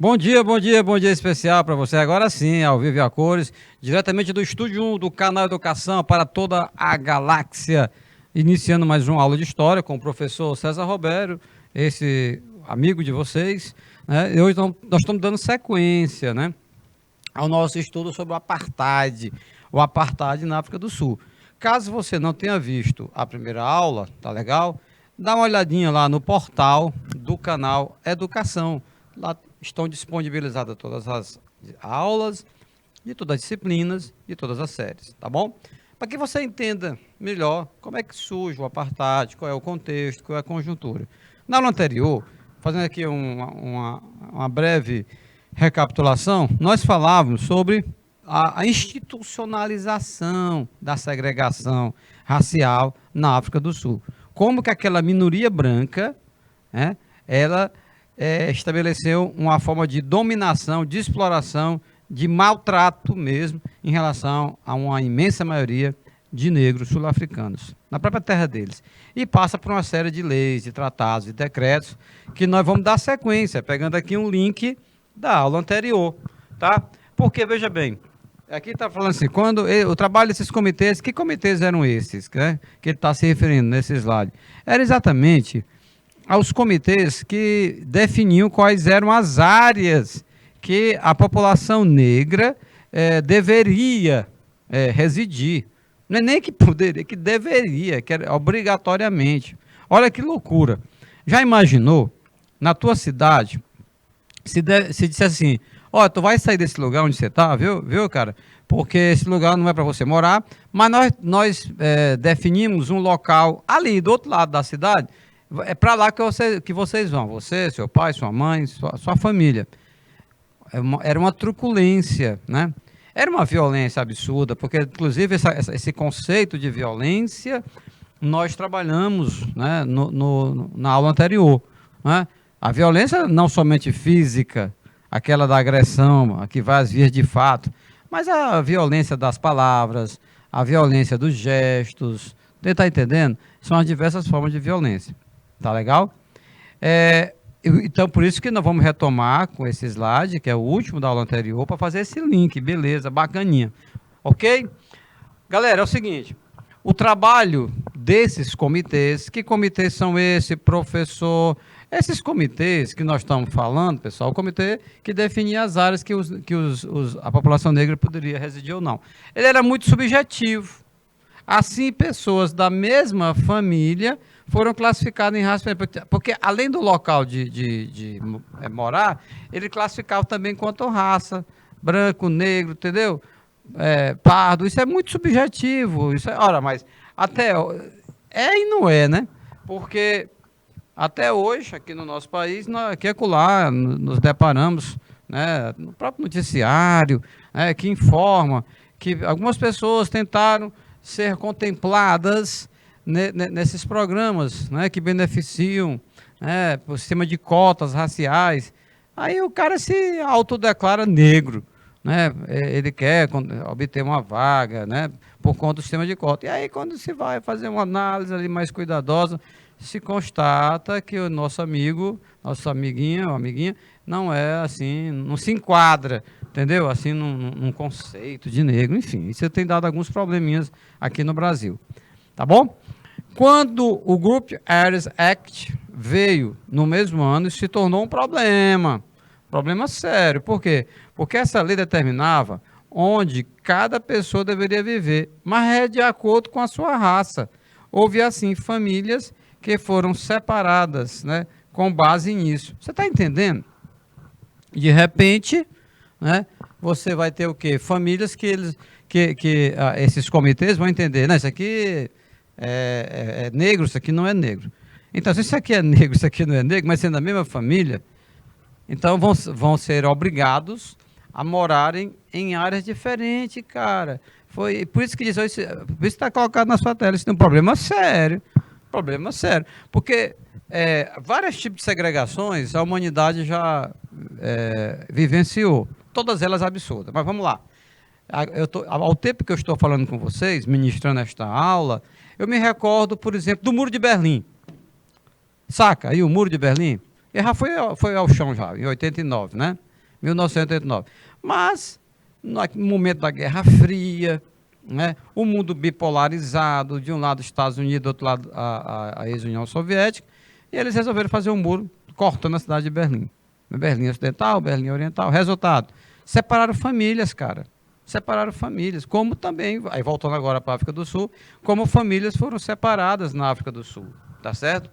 Bom dia, bom dia, bom dia especial para você. Agora sim, ao vivo e a cores, diretamente do Estúdio 1 do canal Educação para toda a galáxia. Iniciando mais uma aula de história com o professor César Roberto, esse amigo de vocês, né? E hoje nós estamos dando sequência, né, ao nosso estudo sobre o apartheid na África do Sul. Caso você não tenha visto a primeira aula, tá legal? Dá uma olhadinha lá no portal do canal Educação. Lá estão disponibilizadas todas as aulas de todas as disciplinas e todas as séries, tá bom? Para que você entenda melhor como é que surge o apartheid, qual é o contexto, qual é a conjuntura. Na aula anterior, fazendo aqui uma breve recapitulação, nós falávamos sobre a institucionalização da segregação racial na África do Sul. Como que aquela minoria branca, né, ela estabeleceu uma forma de dominação, de exploração, de maltrato mesmo, em relação a uma imensa maioria de negros sul-africanos, na própria terra deles. E passa por uma série de leis, de tratados e decretos, que nós vamos dar sequência, pegando aqui um link da aula anterior, tá? Porque, veja bem, aqui está falando assim, o trabalho desses comitês, que comitês eram esses, né, que ele está se referindo nesse slide? Era exatamente aos comitês que definiam quais eram as áreas que a população negra deveria residir. Não é nem que poderia, que deveria, que era obrigatoriamente. Olha que loucura. Já imaginou, na tua cidade, se dissesse assim, ó, tu vai sair desse lugar onde você está, viu, cara? Porque esse lugar não é para você morar, mas nós definimos um local ali, do outro lado da cidade, é para lá que vocês vão, você, seu pai, sua mãe, sua família. Era uma truculência, né? Era uma violência absurda, porque, inclusive, esse conceito de violência nós trabalhamos, né, na aula anterior, né? A violência não somente física, aquela da agressão, a que vai às vias de fato, mas a violência das palavras, a violência dos gestos, você está entendendo? São as diversas formas de violência. Tá legal? Então, por isso que nós vamos retomar com esse slide, que é o último da aula anterior, para fazer esse link, beleza, bacaninha. Ok? Galera, é o seguinte, o trabalho desses comitês, que comitês são esses, professor? Esses comitês que nós estamos falando, pessoal, o comitê que definia as áreas que a população negra poderia residir ou não. Ele era muito subjetivo. Assim, pessoas da mesma família foram classificadas em raça, porque além do local de morar, ele classificava também quanto raça, branco, negro, entendeu? Pardo, isso é muito subjetivo. Ora, mas até e não é, né? Porque até hoje, aqui no nosso país, aqui e acolá, nos deparamos, né, no próprio noticiário, né, que informa que algumas pessoas tentaram ser contempladas nesses programas, né, que beneficiam, né, por sistema de cotas raciais. Aí o cara se autodeclara negro, né, ele quer obter uma vaga, né, por conta do sistema de cota. E aí, quando se vai fazer uma análise ali mais cuidadosa, se constata que o nosso amigo, nossa amiguinha ou amiguinha, não é assim, não se enquadra, entendeu? Assim, num conceito de negro, enfim. Isso tem dado alguns probleminhas aqui no Brasil. Tá bom? Quando o Group Areas Act veio no mesmo ano, isso se tornou um problema sério. Por quê? Porque essa lei determinava onde cada pessoa deveria viver, mas é de acordo com a sua raça. Houve, assim, famílias que foram separadas, né, com base nisso. Você está entendendo? De repente, né, você vai ter o quê? Famílias que esses comitês vão entender, né, isso aqui é negro, isso aqui não é negro. Então, se isso aqui é negro, isso aqui não é negro, mas sendo da mesma família, então vão ser obrigados a morarem em áreas diferentes, cara. Foi por isso que diz, por isso está colocado na sua tela, isso tem um problema sério. Problema sério. Porque vários tipos de segregações a humanidade já vivenciou. Todas elas absurdas. Mas vamos lá. Ao tempo que eu estou falando com vocês, ministrando esta aula, eu me recordo, por exemplo, do Muro de Berlim. Saca aí o Muro de Berlim? Ele já foi ao chão já, em 89, né? 1989. Mas, no momento da Guerra Fria, né, o mundo bipolarizado, de um lado os Estados Unidos, do outro lado a ex-União Soviética, e eles resolveram fazer um muro cortando a cidade de Berlim. Berlim Ocidental, Berlim Oriental. Resultado, separaram famílias, cara. Separaram famílias, como também, aí voltando agora para a África do Sul, como famílias foram separadas na África do Sul, tá certo?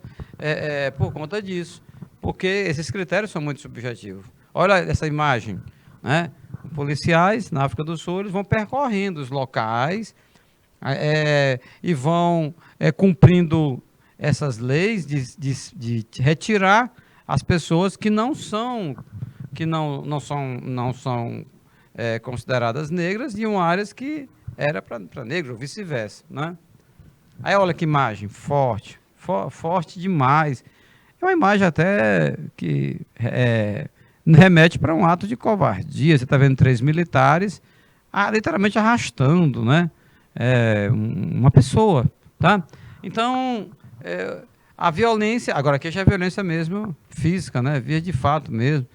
Por conta disso, porque esses critérios são muito subjetivos. Olha essa imagem, né? Policiais na África do Sul, eles vão percorrendo os locais e vão cumprindo essas leis de retirar as pessoas que não são consideradas negras de uma área que era para negro, ou vice-versa, né? Aí olha que imagem, forte demais. É uma imagem até que remete para um ato de covardia. Você está vendo 3 militares literalmente arrastando, né? Uma pessoa, tá? Então, a violência, agora aqui já é violência mesmo física, né? Via de fato mesmo.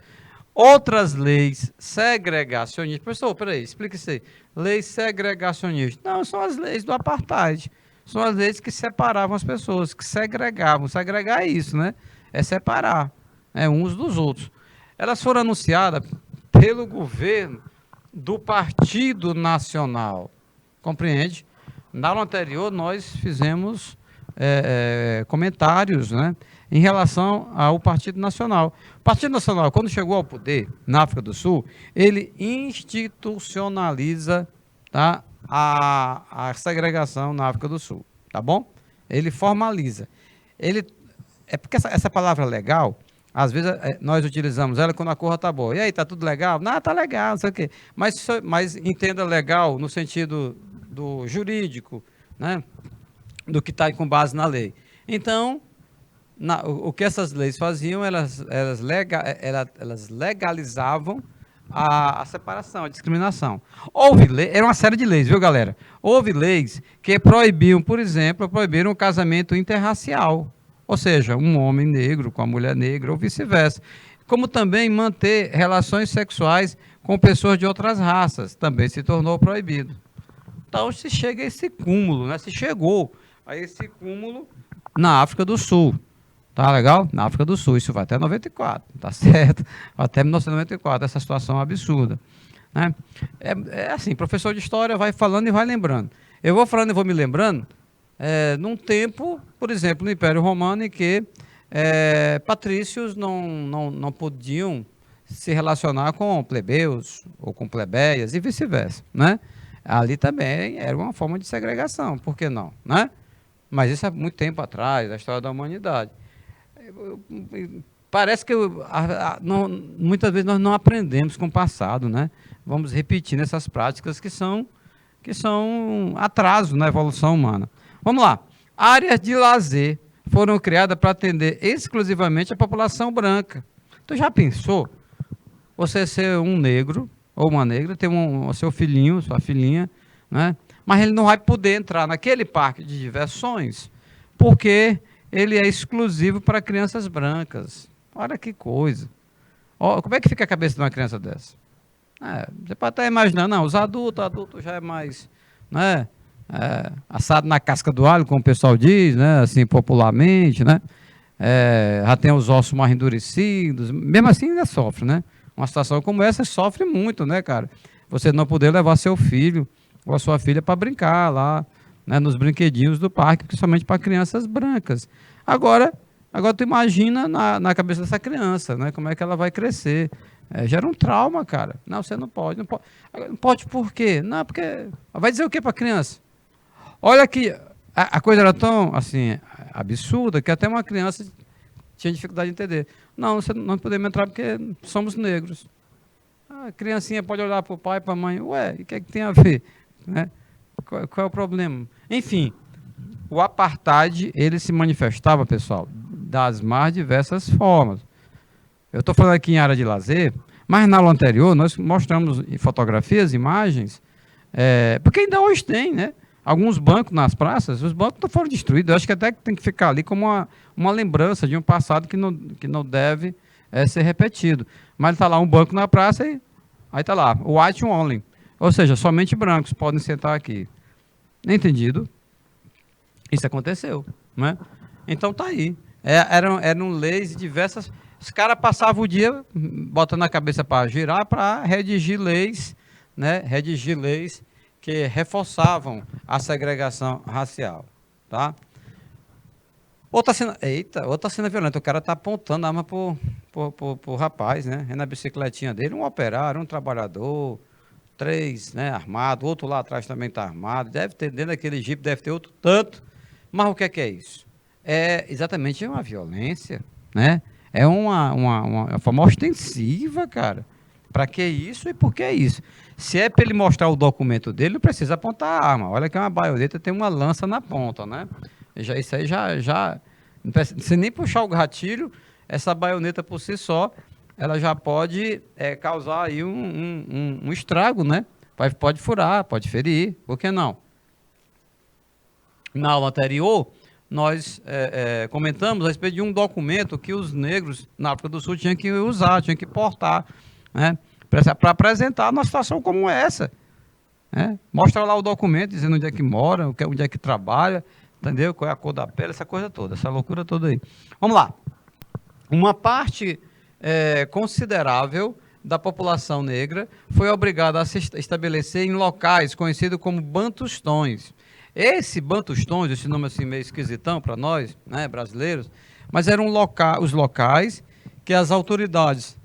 Outras leis segregacionistas. Professor, peraí, explica isso aí. Leis segregacionistas. Não, são as leis do apartheid. São as leis que separavam as pessoas, que segregavam. Segregar é isso, né? É separar uns dos outros. Elas foram anunciadas pelo governo do Partido Nacional. Compreende? Na aula anterior, nós fizemos comentários, né, em relação ao Partido Nacional. O Partido Nacional, quando chegou ao poder na África do Sul, ele institucionaliza, tá, a segregação na África do Sul, tá bom? Ele formaliza. Porque essa palavra legal, às vezes nós utilizamos ela quando a coisa está boa. E aí, está tudo legal? Não, está legal, não sei o quê. Mas entenda legal no sentido do jurídico, né, do que está com base na lei. Então, o que essas leis faziam, elas legalizavam a separação, a discriminação. Era uma série de leis, viu, galera? Houve leis que proibiam, por exemplo, proibiram o casamento interracial, ou seja, um homem negro com a mulher negra ou vice-versa. Como também manter relações sexuais com pessoas de outras raças, também se tornou proibido. Então se chega a esse cúmulo, né? Se chegou a esse cúmulo na África do Sul. Tá legal? Na África do Sul, isso vai até 94, tá certo? Até 1994, essa situação absurda, né? Assim, professor de história vai falando e vai lembrando. Eu vou falando e vou me lembrando, num tempo, por exemplo, no Império Romano, em que patrícios não podiam se relacionar com plebeus ou com plebeias e vice-versa, né? Ali também era uma forma de segregação, por que não, né? Mas isso é muito tempo atrás, da história da humanidade. Parece que muitas vezes nós não aprendemos com o passado, né? Vamos repetindo essas práticas que são atraso na evolução humana. Vamos lá. Áreas de lazer foram criadas para atender exclusivamente a população branca. Tu já pensou você ser um negro ou uma negra, ter o seu filhinho, sua filhinha, né? Mas ele não vai poder entrar naquele parque de diversões porque ele é exclusivo para crianças brancas. Olha que coisa. Como é que fica a cabeça de uma criança dessa? Você pode até imaginar, não, os adultos já é mais, né, assado na casca do alho, como o pessoal diz, né, assim popularmente, né, já tem os ossos mais endurecidos, mesmo assim ainda sofre, né? Uma situação como essa sofre muito, né, cara? Você não poder levar seu filho ou a sua filha para brincar lá, né, nos brinquedinhos do parque, principalmente para crianças brancas. Agora tu imagina na cabeça dessa criança, né, como é que ela vai crescer. Gera um trauma, cara. Não, você não pode. Não pode por quê? Não, porque... Vai dizer o quê para a criança? Olha que a coisa era tão, assim, absurda, que até uma criança tinha dificuldade de entender. Não, você não podemos entrar porque somos negros. A criancinha pode olhar para o pai e para a mãe. Ué, e o que é que tem a ver? Né? Qual é o problema? Enfim, o apartheid, ele se manifestava, pessoal, das mais diversas formas. Eu estou falando aqui em área de lazer, mas na aula anterior nós mostramos fotografias, imagens, porque ainda hoje tem, né? Alguns bancos nas praças, os bancos não foram destruídos. Eu acho que até tem que ficar ali como uma lembrança de um passado que não deve ser repetido. Mas está lá um banco na praça e aí está lá, white only. Ou seja, somente brancos podem sentar aqui. Entendido? Isso aconteceu, né? Então tá aí. Eram leis diversas. Os caras passavam o dia botando a cabeça para girar para redigir leis, né? Redigir leis que reforçavam a segregação racial, tá? Outra cena violenta. O cara tá apontando a arma pro rapaz, né? É na bicicletinha dele, um operário, um trabalhador, três, né, armado, outro lá atrás também está armado, deve ter, dentro daquele jipe deve ter outro tanto, mas o que é isso? É exatamente uma violência, né? É uma forma ostensiva, cara. Para que isso e por que isso? Se é para ele mostrar o documento dele, não precisa apontar a arma. Olha que é uma baioneta, tem uma lança na ponta, né? Isso aí não precisa nem puxar o gatilho, essa baioneta por si só, ela já pode causar aí um estrago, né? Pode furar, pode ferir, por que não? Na aula anterior, nós comentamos a respeito de um documento que os negros na África do Sul tinham que usar, tinham que portar, né? Para apresentar uma situação como essa. Né? Mostra lá o documento, dizendo onde é que mora, onde é que trabalha, entendeu? Qual é a cor da pele, essa coisa toda, essa loucura toda aí. Vamos lá. Uma parte considerável da população negra foi obrigada a se estabelecer em locais conhecidos como bantustões. Esse bantustões, esse nome assim meio esquisitão para nós, né, brasileiros, mas eram os locais que as autoridades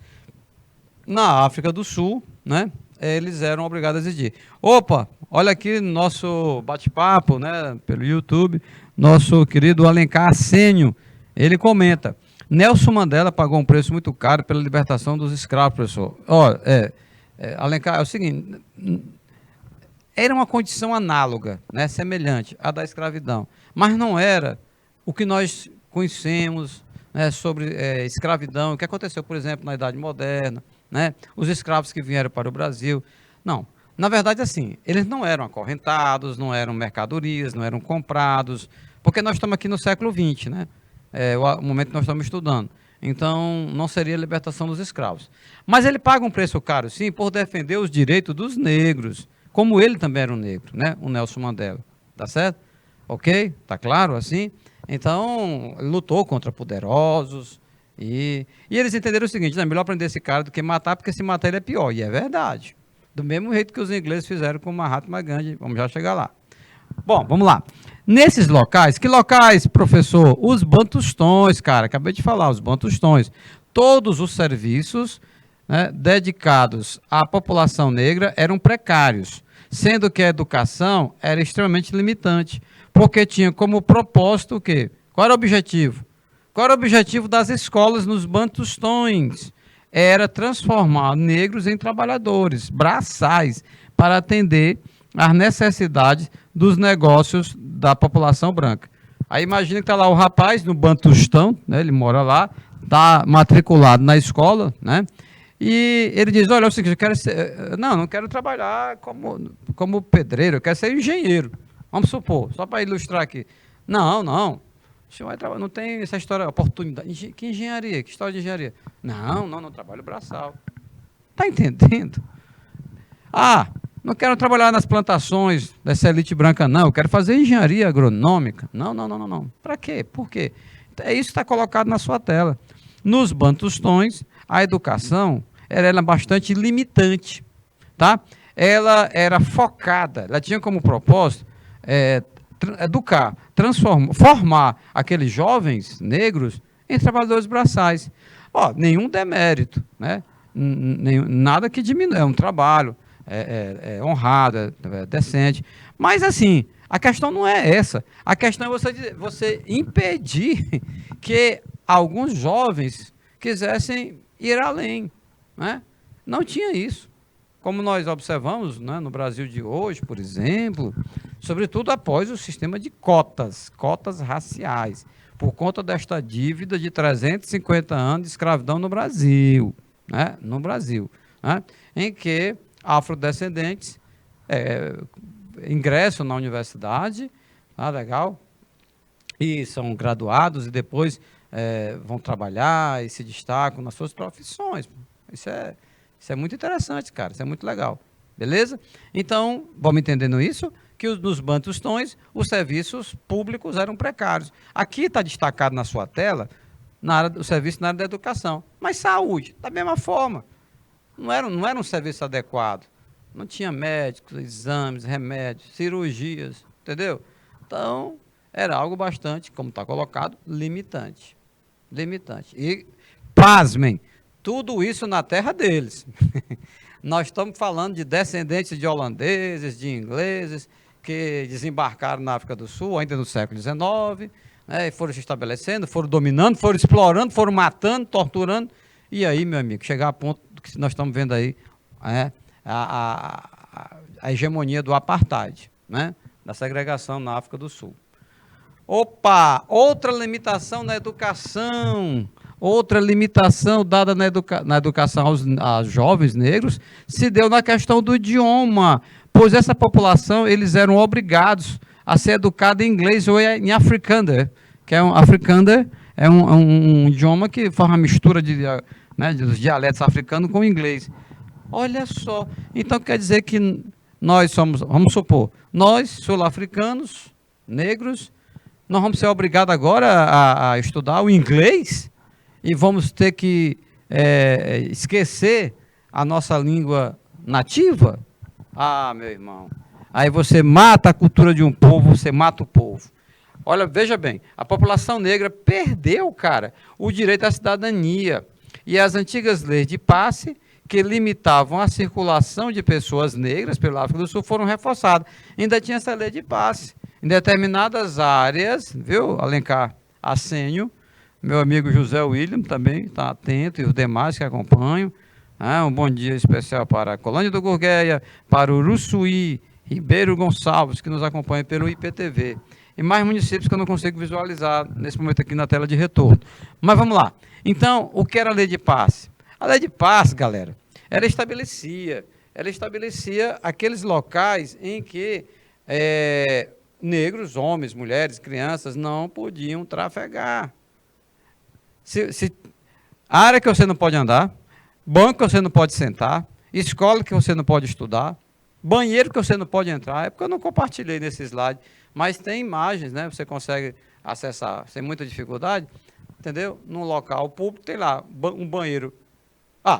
na África do Sul, né, eles eram obrigados a exigir. Opa, olha aqui nosso bate-papo, né, pelo YouTube, nosso querido Alencar Assênio, ele comenta: Nelson Mandela pagou um preço muito caro pela libertação dos escravos, professor. Alencar, é o seguinte, era uma condição análoga, né, semelhante à da escravidão, mas não era o que nós conhecemos, né, sobre escravidão, o que aconteceu, por exemplo, na Idade Moderna, né, os escravos que vieram para o Brasil. Não, na verdade, assim, eles não eram acorrentados, não eram mercadorias, não eram comprados, porque nós estamos aqui no século XX, né? O momento que nós estamos estudando. Então, não seria a libertação dos escravos. Mas ele paga um preço caro, sim, por defender os direitos dos negros, como ele também era um negro, né? O Nelson Mandela. Tá certo? Ok? Tá claro assim? Então, ele lutou contra poderosos e eles entenderam o seguinte: é melhor prender esse cara do que matar, porque se matar ele é pior. E é verdade. Do mesmo jeito que os ingleses fizeram com o Mahatma Gandhi. Vamos já chegar lá. Bom, vamos lá. Nesses locais, que locais, professor? Os bantustões, cara, acabei de falar, os bantustões. Todos os serviços, né, dedicados à população negra eram precários, sendo que a educação era extremamente limitante, porque tinha como propósito o quê? Qual era o objetivo? Qual era o objetivo das escolas nos bantustões? Era transformar negros em trabalhadores, braçais, para atender às necessidades dos negócios da população branca. Aí imagina que está lá o rapaz no Bantustão, né, ele mora lá, está matriculado na escola, né, e ele diz: olha, é o seguinte, eu quero ser, não quero trabalhar como pedreiro, eu quero ser engenheiro. Vamos supor, só para ilustrar aqui. Não, o senhor vai trabalhar, não tem essa história, oportunidade. Que engenharia? Que história de engenharia? Não trabalho braçal. Está entendendo? Não quero trabalhar nas plantações dessa elite branca, não. Eu quero fazer engenharia agronômica. Não. Para quê? Por quê? É isso que está colocado na sua tela. Nos bantustões, a educação era bastante limitante, tá? Ela era focada, ela tinha como propósito educar, formar aqueles jovens negros em trabalhadores braçais. Nenhum demérito, né? Nada que diminua, é um trabalho honrado, decente. Mas assim, a questão não é essa. A questão é você impedir que alguns jovens quisessem ir além, né? Não tinha isso. Como nós observamos, né, no Brasil de hoje, por exemplo, sobretudo após o sistema de cotas raciais, por conta desta dívida de 350 anos de escravidão no Brasil, né, em que afrodescendentes ingressam na universidade, legal, e são graduados e depois vão trabalhar e se destacam nas suas profissões. Isso é muito interessante, cara. Isso é muito legal. Beleza? Então, vamos entendendo isso? Que nos Bantustões, os serviços públicos eram precários. Aqui está destacado na sua tela o serviço na área da educação. Mas saúde, da mesma forma. Não era um serviço adequado. Não tinha médicos, exames, remédios, cirurgias, entendeu? Então, era algo bastante, como está colocado, limitante. Limitante. E, pasmem, tudo isso na terra deles. Nós estamos falando de descendentes de holandeses, de ingleses, que desembarcaram na África do Sul, ainda no século XIX, né, e foram se estabelecendo, foram dominando, foram explorando, foram matando, torturando. E aí, meu amigo, chegar a ponto do que nós estamos vendo aí, a hegemonia do apartheid, né, da segregação na África do Sul. Opa! Outra limitação na educação. Outra limitação dada na educação aos jovens negros se deu na questão do idioma, pois essa população, eles eram obrigados a ser educada em inglês ou em Afrikaner, que Afrikaner é um idioma que faz uma mistura dos dialetos africanos com o inglês. Olha só, então quer dizer que nós somos, vamos supor, nós sul-africanos, negros, nós vamos ser obrigados agora a estudar o inglês e vamos ter que esquecer a nossa língua nativa? Ah, meu irmão, aí você mata a cultura de um povo, você mata o povo. Olha, veja bem, a população negra perdeu, cara, o direito à cidadania. E as antigas leis de passe, que limitavam a circulação de pessoas negras pela África do Sul, foram reforçadas. Ainda tinha essa lei de passe. Em determinadas áreas, viu, Alencar Assênio, meu amigo José William também está atento, e os demais que acompanham. Um bom dia especial para a Colônia do Gurgueia, para o Uruçuí, Ribeiro Gonçalves, que nos acompanha pelo IPTV. E mais municípios que eu não consigo visualizar nesse momento aqui na tela de retorno. Mas vamos lá. Então, o que era a lei de passe? A lei de passe, galera, ela estabelecia aqueles locais em que negros, homens, mulheres, crianças não podiam trafegar. Área que você não pode andar, banco que você não pode sentar, escola que você não pode estudar, banheiro que você não pode entrar. É porque eu não compartilhei nesse slide, mas tem imagens, né? Você consegue acessar sem muita dificuldade, entendeu? Num local público tem lá um banheiro.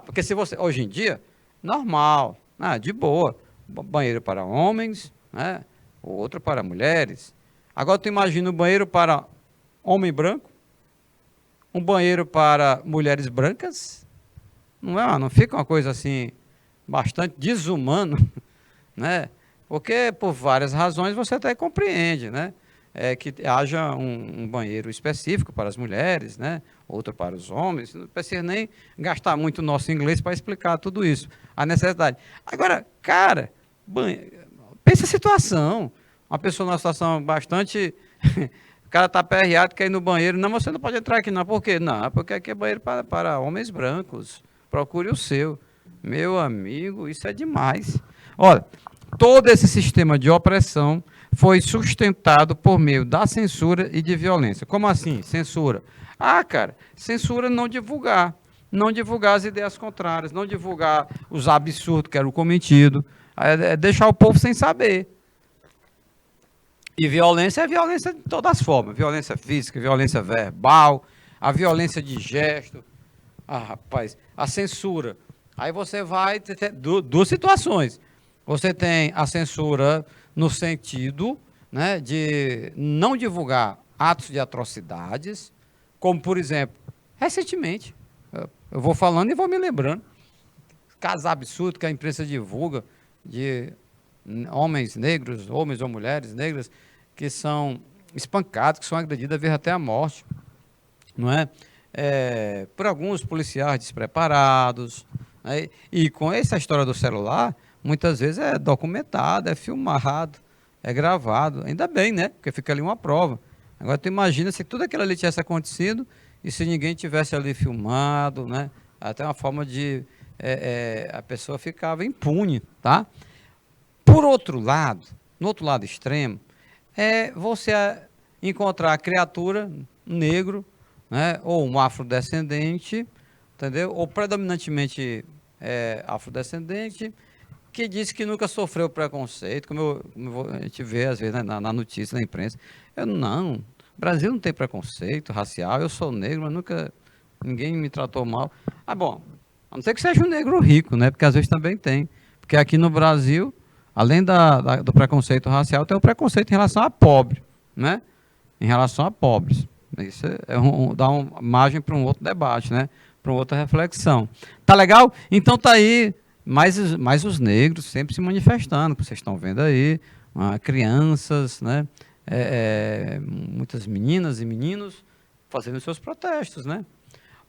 Porque se você, hoje em dia, normal, de boa, banheiro para homens, né? Outro para mulheres. Agora tu imagina um banheiro para homem branco, um banheiro para mulheres brancas, não fica uma coisa assim, bastante desumano, né? Porque por várias razões você até compreende, né? Que haja um banheiro específico para as mulheres, né? Outro para os homens. Não precisa nem gastar muito o nosso inglês para explicar tudo isso, a necessidade. Agora, cara, pensa a situação. Uma pessoa numa situação bastante... O cara está aperreado, quer ir no banheiro. Não, você não pode entrar aqui, não. Por quê? Não, porque aqui é banheiro para homens brancos. Procure o seu. Meu amigo, isso é demais. Olha, todo esse sistema de opressão foi sustentado por meio da censura e de violência. Como assim, censura? Cara, censura não divulgar as ideias contrárias, não divulgar os absurdos que eram cometidos, deixar o povo sem saber. E violência é violência de todas as formas, violência física, violência verbal, a violência de gesto. Rapaz, a censura. Aí você vai ter duas situações. Você tem a censura no sentido, né, de não divulgar atos de atrocidades, como, por exemplo, recentemente, eu vou falando e vou me lembrando, casos absurdos que a imprensa divulga de homens negros, homens ou mulheres negras, que são espancados, que são agredidos, às vezes até a morte, não é? Por alguns policiais despreparados, né? E com essa história do celular, muitas vezes é documentado, é filmado, é gravado. Ainda bem, né? Porque fica ali uma prova. Agora, tu imagina se tudo aquilo ali tivesse acontecido e se ninguém tivesse ali filmado, né? Até uma forma de... a pessoa ficava impune, tá? Por outro lado, no outro lado extremo, você encontrar a criatura, negro, né, ou um afrodescendente, entendeu? Ou predominantemente afrodescendente, que disse que nunca sofreu preconceito, a gente vê às vezes, né, na notícia, na imprensa. Eu não, Brasil não tem preconceito racial, eu sou negro, mas nunca ninguém me tratou mal. Ah, bom, a não ser que seja um negro rico, né? Porque às vezes também tem. Porque aqui no Brasil, além do preconceito racial, tem o preconceito em relação a pobre, né? Em relação a pobres. Isso dá uma margem para um outro debate, né? Para uma outra reflexão. Tá legal? Então tá aí mais os negros sempre se manifestando, como vocês estão vendo aí, crianças, né? Muitas meninas e meninos fazendo seus protestos, né?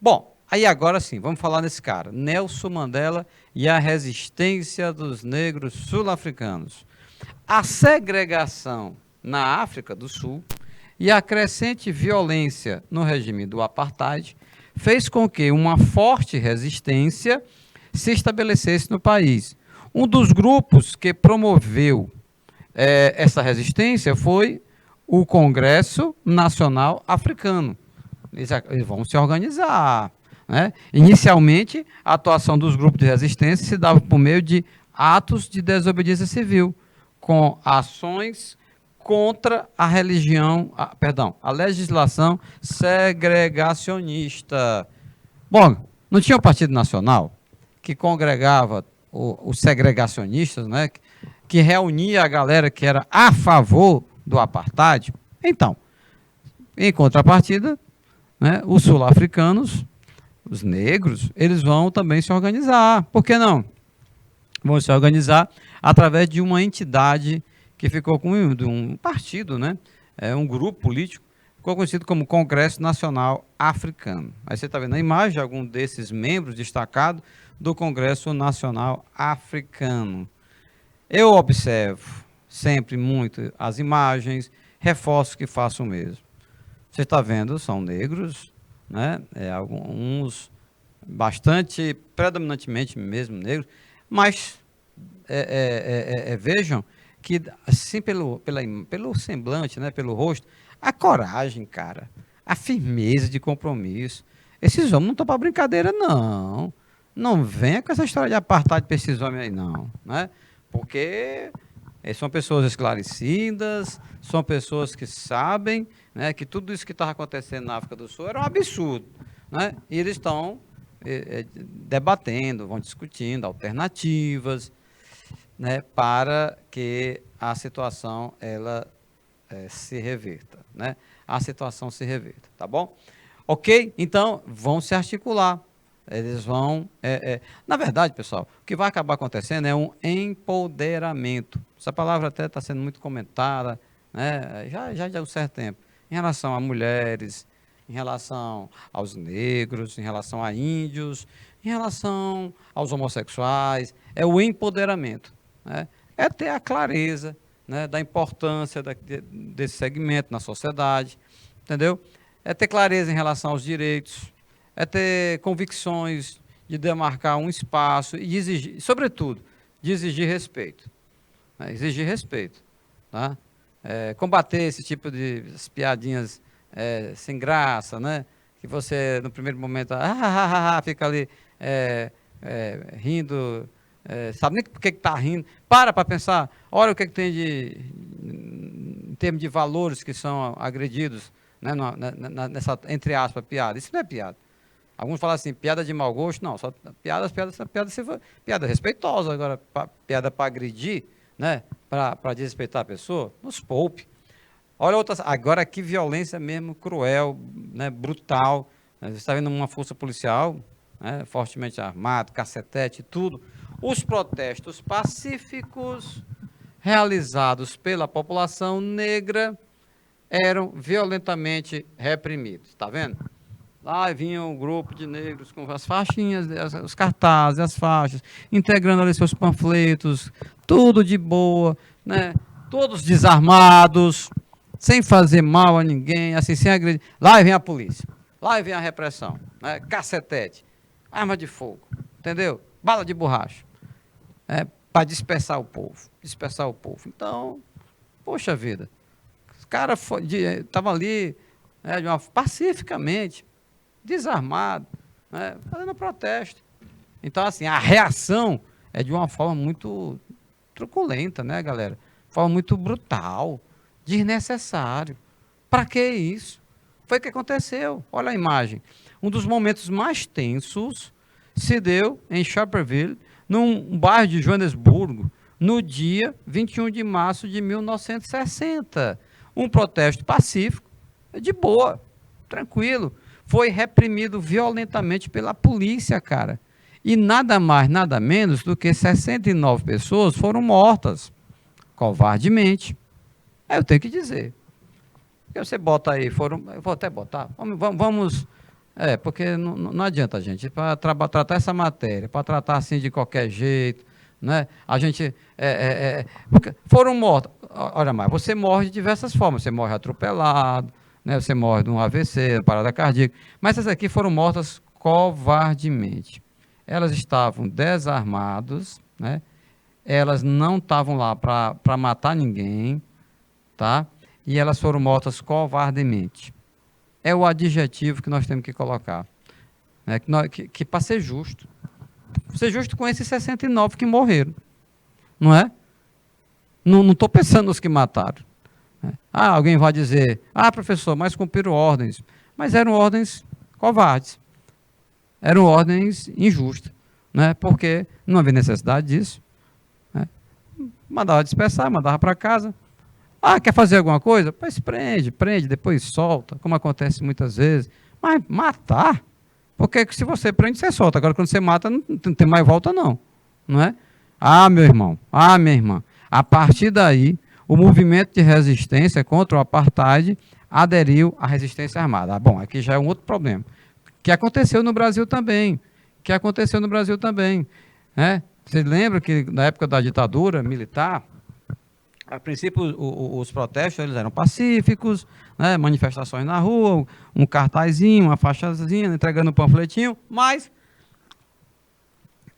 Bom, aí agora sim, vamos falar nesse cara, Nelson Mandela e a resistência dos negros sul-africanos. A segregação na África do Sul e a crescente violência no regime do apartheid fez com que uma forte resistência se estabelecesse no país. Um dos grupos que promoveu essa resistência foi o Congresso Nacional Africano. Eles vão se organizar, né? Inicialmente, a atuação dos grupos de resistência se dava por meio de atos de desobediência civil, com ações contra a a legislação segregacionista. Bom, não tinha o Partido Nacional que congregava os segregacionistas, né? Que reunia a galera que era a favor do apartheid? Então, em contrapartida, né, os sul-africanos, os negros, eles vão também se organizar. Por que não? Vão se organizar através de uma entidade que ficou com um partido, né? Um grupo político, ficou conhecido como Congresso Nacional Africano. Aí você está vendo a imagem de algum desses membros destacados do Congresso Nacional Africano. Eu observo sempre muito as imagens, reforço que faço o mesmo. Você está vendo, são negros, né? Alguns bastante, predominantemente mesmo negros, mas vejam que, assim, pelo semblante, né? Pelo rosto, a coragem, cara, a firmeza de compromisso. Esses homens não estão para brincadeira, não. Não venha com essa história de apartheid para esses homens aí, não, né? Porque são pessoas esclarecidas, são pessoas que sabem, né, que tudo isso que estava acontecendo na África do Sul era um absurdo, né? E eles estão debatendo, vão discutindo alternativas, né, para que a situação se reverta, né? A situação se reverta, tá bom? Ok? Então, vão se articular. Eles vão... Na verdade, pessoal, o que vai acabar acontecendo é um empoderamento. Essa palavra até está sendo muito comentada, né, já há um certo tempo, em relação a mulheres, em relação aos negros, em relação a índios, em relação aos homossexuais. É o empoderamento, né? É ter a clareza, né, da importância desse segmento na sociedade, entendeu? É ter clareza em relação aos direitos, é ter convicções de demarcar um espaço e de exigir, sobretudo, de exigir respeito. Né? Exigir respeito. Tá? Combater esse tipo de piadinhas sem graça, né? Que você, no primeiro momento, fica ali rindo, sabe nem por que está rindo. Para pensar, olha o que tem em termos de valores que são agredidos, né? Nessa, entre aspas, piada. Isso não é piada. Alguns falam assim, piada de mau gosto. Não, só piada respeitosa. Agora, piada para agredir, né? Para desrespeitar a pessoa, nos poupe. Olha outras. Agora, que violência mesmo, cruel, né? Brutal. Você está vendo uma força policial, né? Fortemente armada, cacetete, tudo. Os protestos pacíficos realizados pela população negra eram violentamente reprimidos. Está vendo? Lá vinha um grupo de negros com as faixinhas, os cartazes, as faixas, integrando ali seus panfletos, tudo de boa, né? Todos desarmados, sem fazer mal a ninguém, assim, sem agredir. Lá vem a polícia, lá vem a repressão, né? Cacetete, arma de fogo, entendeu? Bala de borracha, para dispersar o povo, dispersar o povo. Então, poxa vida, os caras estavam ali, pacificamente, desarmado, né, fazendo protesto. Então, assim, a reação é de uma forma muito truculenta, né, galera? Forma muito brutal, desnecessário. Para que isso? Foi o que aconteceu. Olha a imagem. Um dos momentos mais tensos se deu em Sharperville, num bairro de Joanesburgo, no dia 21 de março de 1960. Um protesto pacífico, de boa, tranquilo. Foi reprimido violentamente pela polícia, cara. E nada mais, nada menos do que 69 pessoas foram mortas, covardemente. Eu tenho que dizer. Porque você bota aí, eu vou até botar, vamos porque não adianta, gente, para tratar essa matéria, para tratar assim de qualquer jeito, né? A gente, porque foram mortos, olha mais, você morre de diversas formas, você morre atropelado, né? Você morre de um AVC, parada cardíaca, mas essas aqui foram mortas covardemente. Elas estavam desarmadas, né? Elas não estavam lá para matar ninguém, tá? E elas foram mortas covardemente. É o adjetivo que nós temos que colocar. Né? Que para ser justo com esses 69 que morreram. Não é? Não estou pensando nos que mataram. Né? Alguém vai dizer, professor, mas cumpriram ordens. Mas eram ordens covardes. Eram ordens injustas. Né? Porque não havia necessidade disso. Né? Mandava dispersar, mandava para casa. Quer fazer alguma coisa? Pois prende, depois solta, como acontece muitas vezes. Mas matar? Porque se você prende, você solta. Agora, quando você mata, não tem mais volta, não. Não é? Meu irmão, minha irmã. A partir daí, o movimento de resistência contra o apartheid aderiu à resistência armada. Bom, aqui já é um outro problema. Que aconteceu no Brasil também. Né? Você lembra que na época da ditadura militar, a princípio, os protestos eles eram pacíficos, né, manifestações na rua, um cartazinho, uma faixazinha, entregando um panfletinho, mas,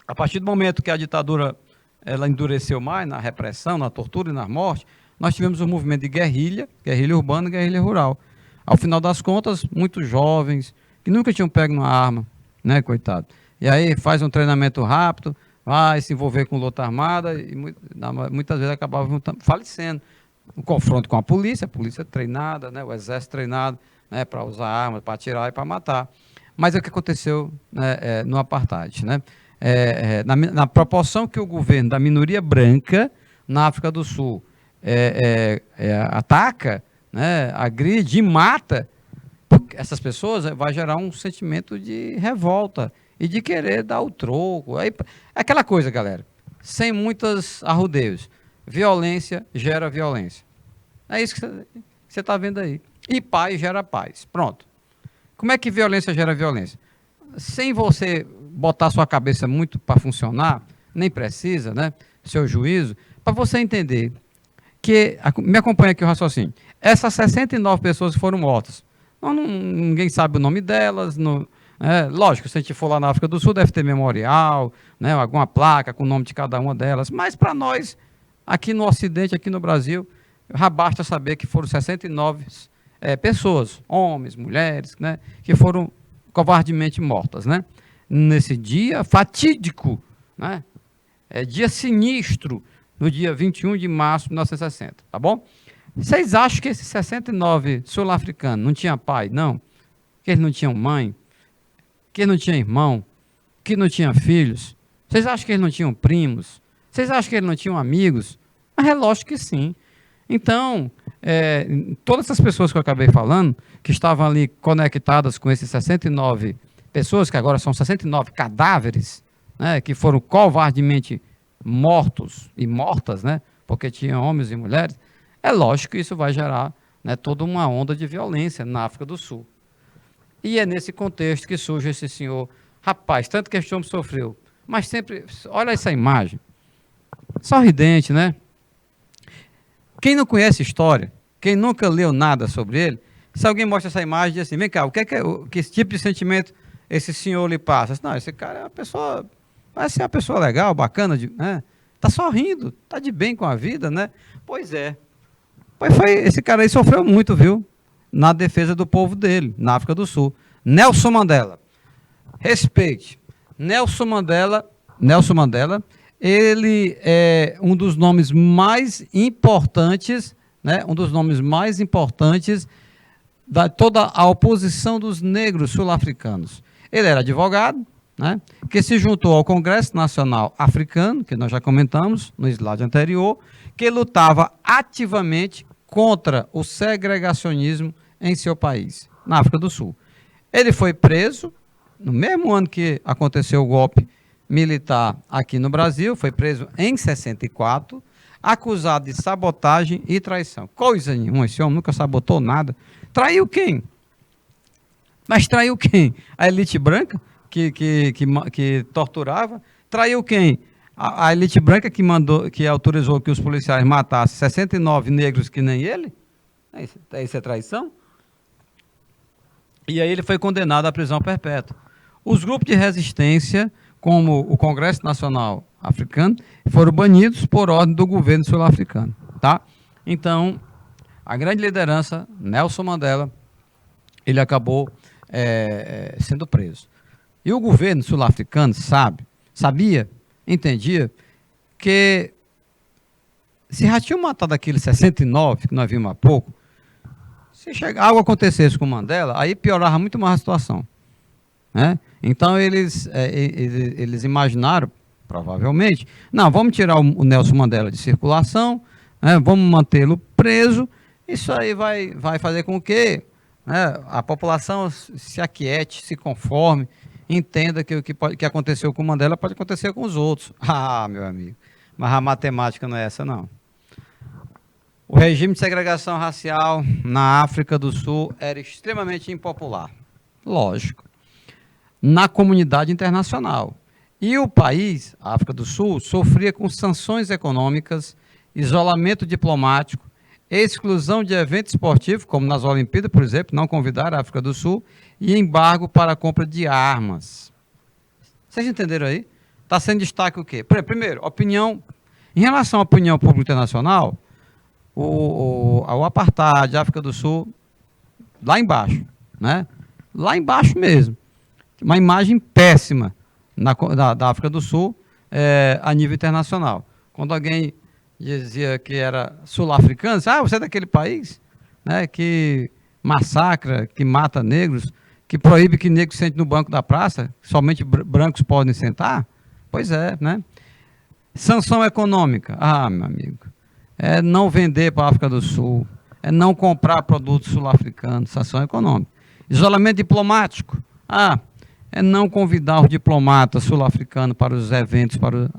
a partir do momento que a ditadura ela endureceu mais na repressão, na tortura e na morte, nós tivemos um movimento de guerrilha urbana e guerrilha rural. Ao final das contas, muitos jovens, que nunca tinham pego uma arma, né, coitado. E aí faz um treinamento rápido, vai se envolver com luta armada e muitas vezes acabava falecendo. Um confronto com a polícia treinada, né, o exército treinado, né, para usar armas, para atirar e para matar. Mas é o que aconteceu, né, no apartheid. Né? Na proporção que o governo da minoria branca na África do Sul ataca, né, agride e mata essas pessoas, vai gerar um sentimento de revolta e de querer dar o troco. Aí, aquela coisa, galera, sem muitos arrudeios. Violência gera violência. É isso que você está vendo aí. E paz gera paz. Pronto. Como é que violência gera violência? Sem você botar sua cabeça muito para funcionar, nem precisa, né? Seu juízo, para você entender que, me acompanha aqui o raciocínio, essas 69 pessoas que foram mortas, ninguém sabe o nome delas, lógico, se a gente for lá na África do Sul, deve ter memorial, né, alguma placa com o nome de cada uma delas, mas para nós, aqui no Ocidente, aqui no Brasil, já basta saber que foram 69 pessoas, homens, mulheres, né, que foram covardemente mortas, né, nesse dia fatídico, né, dia sinistro, no dia 21 de março de 1960, tá bom? Vocês acham que esses 69 sul-africanos não tinham pai, não? Que eles não tinham mãe? Que eles não tinham irmão? Que não tinham filhos? Vocês acham que eles não tinham primos? Vocês acham que eles não tinham amigos? Mas é lógico que sim. Então, todas essas pessoas que eu acabei falando, que estavam ali conectadas com esses 69 pessoas, que agora são 69 cadáveres, né, que foram covardemente mortos e mortas, né, porque tinham homens e mulheres, é lógico que isso vai gerar, né, toda uma onda de violência na África do Sul. E é nesse contexto que surge esse senhor, rapaz, tanto que este homem sofreu, mas sempre, olha essa imagem, sorridente, né? Quem não conhece história, quem nunca leu nada sobre ele, se alguém mostra essa imagem, diz assim, vem cá, que esse tipo de sentimento esse senhor lhe passa? Não, esse cara é uma pessoa, vai ser uma pessoa legal, bacana, né? Tá sorrindo, tá de bem com a vida, né? Pois é. Esse cara aí sofreu muito, viu? Na defesa do povo dele, na África do Sul. Nelson Mandela. Respeite. Nelson Mandela, ele é um dos nomes mais importantes, né? Um dos nomes mais importantes da toda a oposição dos negros sul-africanos. Ele era advogado, né? Que se juntou ao Congresso Nacional Africano, que nós já comentamos no slide anterior, que lutava ativamente contra o segregacionismo em seu país, na África do Sul. Ele foi preso no mesmo ano que aconteceu o golpe militar aqui no Brasil, foi preso em 64, acusado de sabotagem e traição. Coisa nenhuma, esse homem nunca sabotou nada. Traiu quem? Mas traiu quem? A elite branca que torturava? Traiu quem? A elite branca que autorizou que os policiais matassem 69 negros que nem ele? Isso é traição? E aí ele foi condenado à prisão perpétua. Os grupos de resistência, como o Congresso Nacional Africano, foram banidos por ordem do governo sul-africano. Tá? Então, a grande liderança, Nelson Mandela, ele acabou sendo preso. E o governo sul-africano sabia, entendia, que se já tinham matado aqueles 69, que nós vimos há pouco, se algo acontecesse com Mandela, aí piorava muito mais a situação. Né? Então eles imaginaram, provavelmente, não, vamos tirar o Nelson Mandela de circulação, né? Vamos mantê-lo preso, isso aí vai fazer com que, né, a população se aquiete, se conforme, entenda que o que aconteceu com Mandela pode acontecer com os outros. Ah, meu amigo, mas a matemática não é essa, não. O regime de segregação racial na África do Sul era extremamente impopular. Lógico. Na comunidade internacional. E o país, a África do Sul, sofria com sanções econômicas, isolamento diplomático, exclusão de eventos esportivos, como nas Olimpíadas, por exemplo, não convidar a África do Sul, e embargo para a compra de armas. Vocês entenderam aí? Está sendo destaque o quê? Primeiro, opinião. Em relação à opinião pública internacional, o apartheid, a África do Sul, lá embaixo, né? Lá embaixo mesmo. Uma imagem péssima da África do Sul a nível internacional. Quando alguém dizia que era sul-africano, você é daquele país, né, que massacra, que mata negros, que proíbe que negros sentem no banco da praça, somente brancos podem sentar? Pois é, né? Sanção econômica. Meu amigo, é não vender para a África do Sul, é não comprar produtos sul-africanos, sanção econômica. Isolamento diplomático. É não convidar os diplomatas sul-africanos para os eventos, para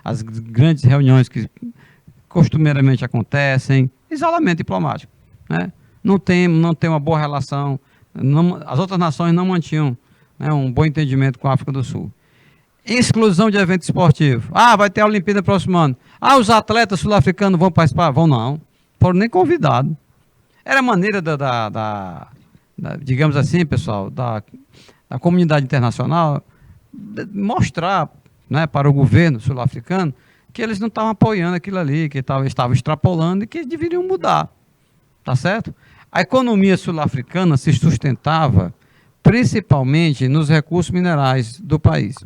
as grandes reuniões que costumeiramente acontecem. Isolamento diplomático. Né? Não tem uma boa relação. As outras nações não mantinham, né, um bom entendimento com a África do Sul. Exclusão de eventos esportivos. Vai ter a Olimpíada no próximo ano. Os atletas sul-africanos vão participar? Vão não. Foram nem convidados. Era a maneira digamos assim, pessoal, da comunidade internacional mostrar, né, para o governo sul-africano que eles não estavam apoiando aquilo ali, que estavam extrapolando e que deveriam mudar. Tá certo? A economia sul-africana se sustentava principalmente nos recursos minerais do país.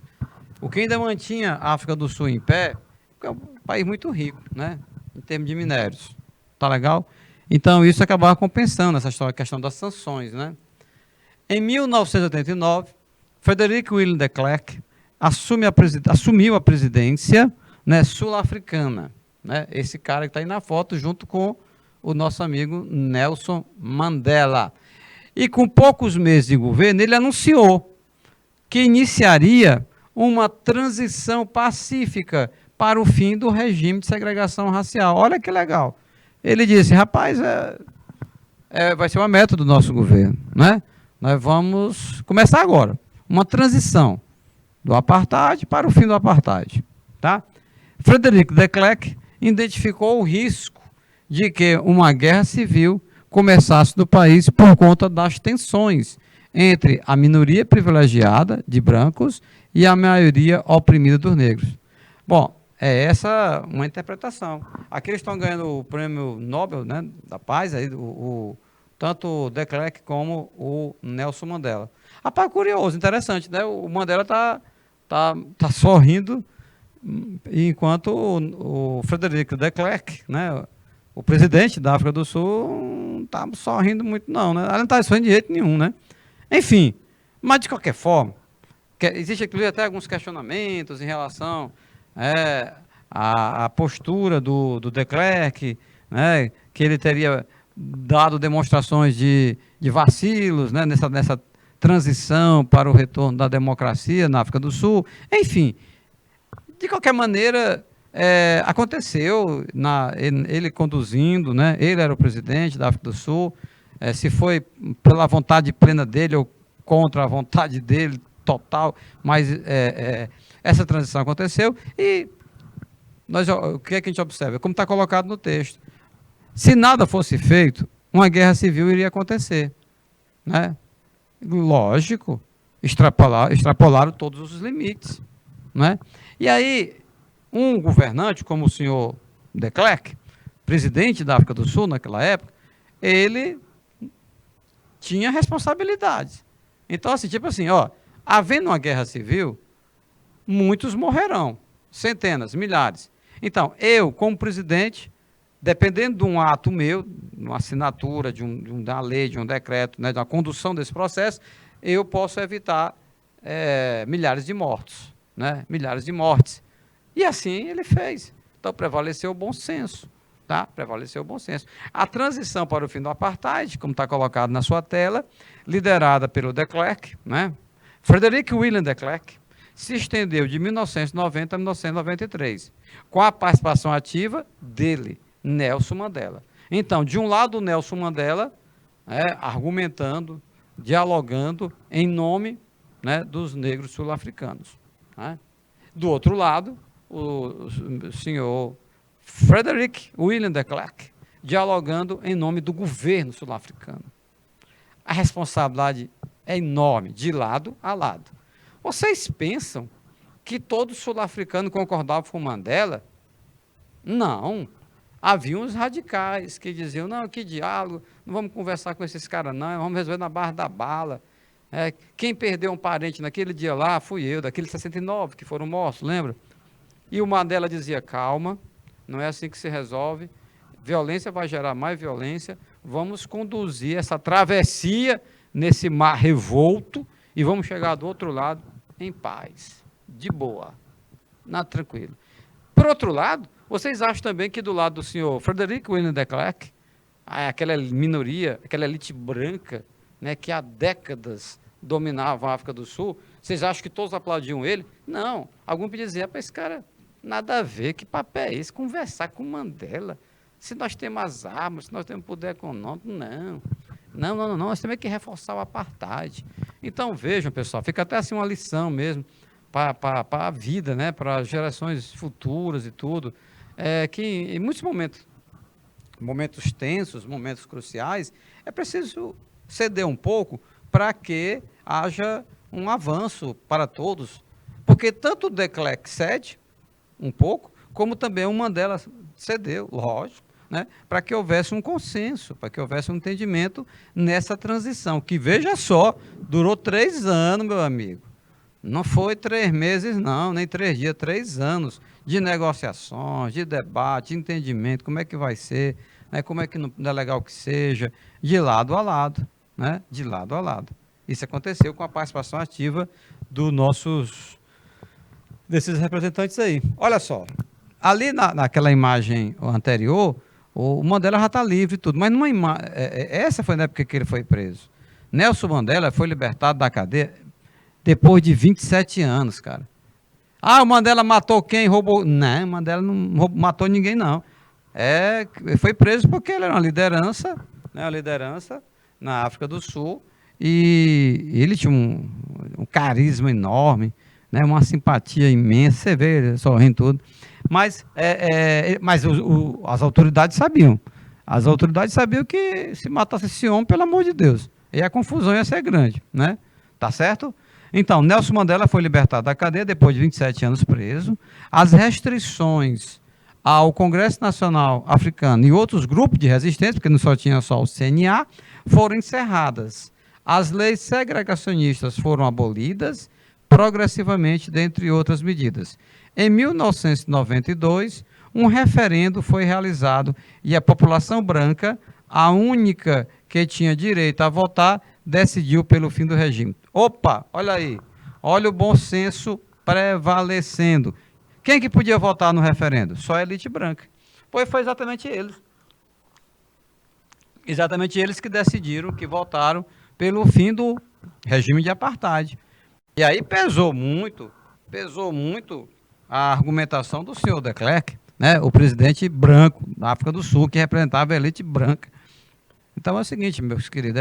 O que ainda mantinha a África do Sul em pé é um país muito rico, né, em termos de minérios. Tá legal? Então, isso acabava compensando essa questão das sanções, né? Em 1989, Frederick Willem de Klerk assumiu a presidência, né, sul-africana. Né? Esse cara que está aí na foto, junto com o nosso amigo Nelson Mandela. E com poucos meses de governo, ele anunciou que iniciaria uma transição pacífica para o fim do regime de segregação racial. Olha que legal. Ele disse, rapaz, vai ser uma meta do nosso governo, né? Nós vamos começar agora, uma transição do apartheid para o fim do apartheid. Tá? Frederick de Klerk identificou o risco de que uma guerra civil começasse no país por conta das tensões entre a minoria privilegiada de brancos e a maioria oprimida dos negros. Bom, é essa uma interpretação. Aqui eles estão ganhando o prêmio Nobel, né, da Paz, aí, tanto o de Klerk como o Nelson Mandela. Rapaz, curioso, interessante, né? O Mandela tá sorrindo, enquanto o Frederic de Klerk, né? O presidente da África do Sul, não está sorrindo muito, não, né? Ele não está sorrindo de jeito nenhum, né? Enfim, mas de qualquer forma, existe inclusive até alguns questionamentos em relação à postura do de Klerk, né? Que ele teria dado demonstrações de vacilos, né? Nessa transição para o retorno da democracia na África do Sul. Enfim, de qualquer maneira, aconteceu, ele conduzindo, né? Ele era o presidente da África do Sul, se foi pela vontade plena dele ou contra a vontade dele, total, mas essa transição aconteceu e o que é que a gente observa? Como está colocado no texto. Se nada fosse feito, uma guerra civil iria acontecer, né? Lógico, extrapolaram todos os limites, né? E aí, um governante como o senhor de Klerk, presidente da África do Sul naquela época, ele tinha responsabilidades. Então, assim, tipo assim, ó, havendo uma guerra civil, muitos morrerão, centenas, milhares. Então, eu, como presidente, dependendo de um ato meu, uma assinatura de uma lei, de um decreto, né, de uma condução desse processo, eu posso evitar milhares de mortos, né, milhares de mortes. E assim ele fez. Então, prevaleceu o bom senso. Tá? Prevaleceu o bom senso. A transição para o fim do apartheid, como está colocado na sua tela, liderada pelo de Klerk, né? Frederic William de Klerk, se estendeu de 1990 a 1993, com a participação ativa dele, Nelson Mandela. Então, de um lado, o Nelson Mandela, argumentando, dialogando em nome, né, dos negros sul-africanos. Né? Do outro lado, o senhor Frederic William de Klerk, dialogando em nome do governo sul-africano. A responsabilidade é enorme, de lado a lado. Vocês pensam que todo sul-africano concordava com Mandela? Não. Havia uns radicais que diziam, não, que diálogo, não vamos conversar com esses caras não, vamos resolver na barra da bala. Quem perdeu um parente naquele dia lá fui eu, daqueles 69 que foram mortos, lembra? E o Mandela dizia, calma, não é assim que se resolve, violência vai gerar mais violência, vamos conduzir essa travessia nesse mar revolto e vamos chegar do outro lado em paz, de boa, nada tranquilo. Por outro lado, vocês acham também que do lado do senhor Frederic William de Klerk, aquela minoria, aquela elite branca, né, que há décadas dominava a África do Sul, vocês acham que todos aplaudiam ele? Não. Algum pediam dizer, para esse cara, nada a ver, que papel é esse? Conversar com Mandela. Se nós temos as armas, se nós temos poder econômico, não. Não, nós temos que reforçar o apartheid. Então, vejam, pessoal, fica até assim uma lição mesmo para a vida, né, para as gerações futuras e tudo, que em muitos momentos tensos, momentos cruciais, é preciso ceder um pouco para que haja um avanço para todos. Porque tanto o de Klerk cede um pouco, como também o Mandela cedeu, lógico, né, para que houvesse um consenso, para que houvesse um entendimento nessa transição, que, veja só, durou 3 anos, meu amigo. Não foi 3 meses, não, nem 3 dias, 3 anos de negociações, de debate, de entendimento, como é que vai ser, né, como é que não é legal que seja, de lado a lado, né, de lado a lado. Isso aconteceu com a participação ativa desses representantes aí. Olha só, ali naquela imagem anterior, o Mandela já está livre e tudo, mas essa foi na época que ele foi preso. Nelson Mandela foi libertado da cadeia depois de 27 anos, cara. O Mandela matou quem? Roubou? Não, Mandela não matou ninguém, não. Foi preso porque ele era uma liderança, né, uma liderança na África do Sul, e ele tinha um carisma enorme, né, uma simpatia imensa, você vê ele sorrindo tudo. Mas as autoridades sabiam. As autoridades sabiam que se matasse esse homem, pelo amor de Deus, e a confusão ia ser grande, né? Tá certo? Então, Nelson Mandela foi libertado da cadeia depois de 27 anos preso. As restrições ao Congresso Nacional Africano e outros grupos de resistência, porque não só tinha só o CNA, foram encerradas. As leis segregacionistas foram abolidas progressivamente, dentre outras medidas. Em 1992, um referendo foi realizado e a população branca, a única que tinha direito a votar, decidiu pelo fim do regime. Opa, olha aí, olha o bom senso prevalecendo. Quem que podia votar no referendo? Só a elite branca. Pois foi exatamente eles. Exatamente eles que decidiram, que votaram pelo fim do regime de apartheid. E aí pesou muito a argumentação do senhor de Klerk, né, o presidente branco da África do Sul, que representava a elite branca. Então é o seguinte, meus queridos,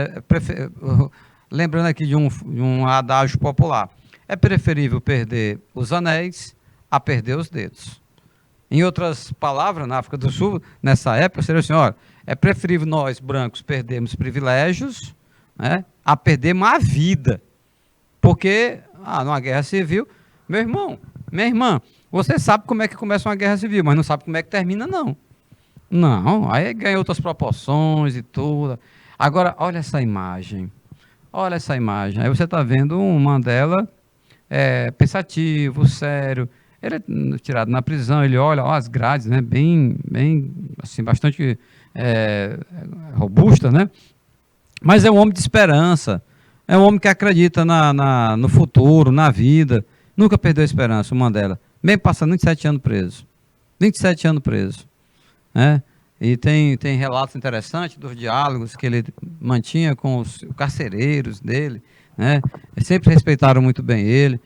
lembrando aqui de um adágio popular, é preferível perder os anéis a perder os dedos. Em outras palavras, na África do Sul, nessa época, seria assim, olha, é preferível nós, brancos, perdermos privilégios, né, a perdermos a vida. Porque, numa guerra civil, meu irmão, minha irmã, você sabe como é que começa uma guerra civil, mas não sabe como é que termina, não. Não, aí ganha outras proporções e tudo. Agora, olha essa imagem. Olha essa imagem. Aí você está vendo um Mandela pensativo, sério. Ele é tirado na prisão, ele olha as grades, né, bem, assim, bastante robusta, né? Mas é um homem de esperança. É um homem que acredita no futuro, na vida. Nunca perdeu a esperança, o Mandela. Bem passando 27 anos preso. 27 anos preso. Né? E tem relatos interessantes dos diálogos que ele mantinha com os carcereiros dele. Né? Eles sempre respeitaram muito bem ele.